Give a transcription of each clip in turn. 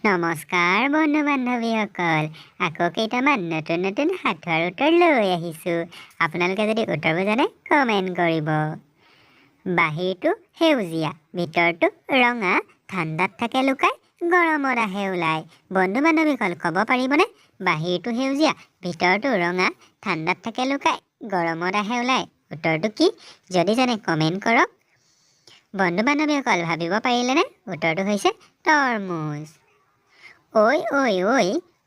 নমস্কাৰ বন্ধু বান্ধৱীসকল, আকৌ কেইটামান নতুন নতুন সাধুৰ উত্তৰ লৈ আহিছোঁ। আপোনালোকে যদি উত্তৰবোৰ জানে কমেণ্ট কৰিব। বাহিৰটো সেউজীয়া, ভিতৰটো ৰঙা, ঠাণ্ডাত থাকে লুকাই, গৰমত আহে ওলাই। বন্ধু বান্ধৱীসকল ক'ব পাৰিবনে? বাহিৰটো সেউজীয়া, ভিতৰটো ৰঙা, ঠাণ্ডাত থাকে লুকাই, গৰমত আহে ওলাই। উত্তৰটো কি? যদি জানে কমেণ্ট কৰক। বন্ধু বান্ধৱীসকল ভাবিব পাৰিলেনে? উত্তৰটো হৈছে তৰমুজ। ঐ ঐ ঐ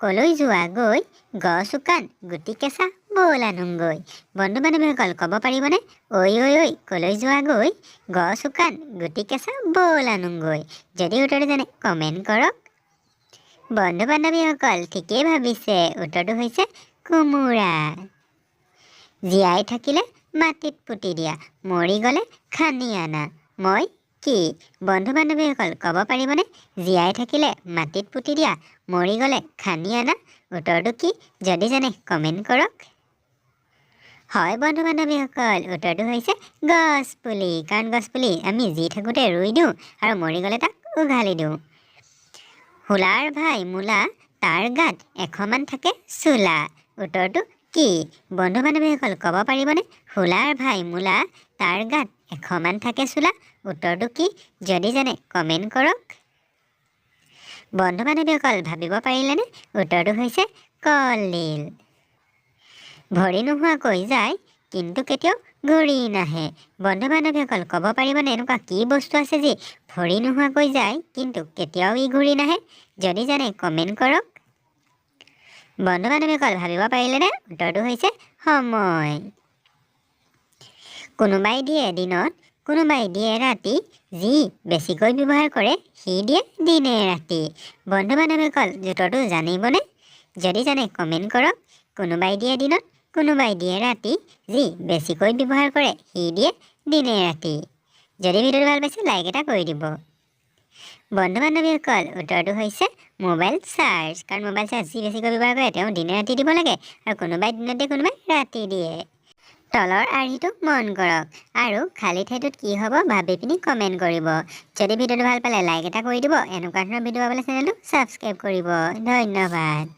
কলৈ যোৱা গৈ, গছ শুকান গুটি কেঁচা বল আনোগৈ। বন্ধু বান্ধৱীসকল ক'ব পাৰিবনে? ঐ ঐ ঐ কলৈ যোৱা গৈ, গছ শুকান গুটি কেঁচা বল আনোগৈ। যদি উত্তৰটো জানে কমেণ্ট কৰক। বন্ধু বান্ধৱীসকল ঠিকেই ভাবিছে, উত্তৰটো হৈছে কোমোৰা। জীয়াই থাকিলে মাটিত পুতি দিয়া, মৰি গ'লে খান্দি আনা, মই কি? বন্ধু বান্ধৱীসকল ক'ব পাৰিবনে? জীয়াই থাকিলে মাটিত পুতি দিয়া, মৰি গ'লে খান্দি আনা। উত্তৰটো কি? যদি জানে কমেণ্ট কৰক। হয় বন্ধু বান্ধৱীসকল, উত্তৰটো হৈছে গছ পুলি। কাৰণ গছ পুলি আমি জি থাকোঁতে ৰুই দিওঁ আৰু মৰি গ'লে তাক উঘালি দিওঁ। শোলাৰ ভাই মূলা, তাৰ গাত এশমান থাকে চোলা। উত্তৰটো কি? বন্ধু বান্ধৱীসকল ক'ব পাৰিবনে? শোলাৰ ভাই মূলা, তাৰ গাত এশমান থাকে চোলা। উত্তৰটো কি? যদি জানে কমেণ্ট কৰক। বন্ধু বান্ধৱীসকল ভাবিব পাৰিলেনে? উত্তৰটো হৈছে কলডিল। ভৰি নোহোৱাকৈ যায় কিন্তু কেতিয়াও ঘূৰি নাহে। বন্ধু বান্ধৱীসকল ক'ব পাৰিবনে এনেকুৱা কি বস্তু আছে যি ভৰি নোহোৱাকৈ যায় কিন্তু কেতিয়াও ই ঘূৰি নাহে? যদি জানে কমেণ্ট কৰক। বন্ধু বান্ধৱীসকল ভাবিব পাৰিলেনে? উত্তৰটো হৈছে সময়। কোনোবাই দিয়ে দিনত, কোনোবাই দিয়ে ৰাতি, যি বেছিকৈ ব্যৱহাৰ কৰে সি দিয়ে দিনে ৰাতি। বন্ধু বান্ধৱীসকল উত্তৰটো জানিবনে? যদি জানে কমেণ্ট কৰক। কোনোবাই দিয়ে দিনত, কোনোবাই দিয়ে ৰাতি, যি বেছিকৈ ব্যৱহাৰ কৰে সি দিয়ে দিনে ৰাতি। যদি ভিডিঅ'টো ভাল পাইছে লাইক এটা কৰি দিব। বন্ধু বান্ধৱীসকল উত্তৰটো হৈছে মোবাইল চাৰ্জ। কাৰণ মোবাইল চাৰ্জ যি বেছিকৈ ব্যৱহাৰ কৰে তেওঁ দিনে ৰাতি দিব লাগে, আৰু কোনোবাই দিনত দিয়ে কোনোবাই ৰাতি দিয়ে। তলৰ আৰ্হিটো মন কৰক আৰু খালী ঠাইটোত কি হ'ব ভাবি পিনি কমেণ্ট কৰিব। যদি ভিডিঅ'টো ভাল পালে লাইক এটা কৰি দিব। এনেকুৱা ধৰণৰ ভিডিঅ' পাবলৈ চেনেলটো ছাবস্ক্ৰাইব কৰিব। ধন্যবাদ।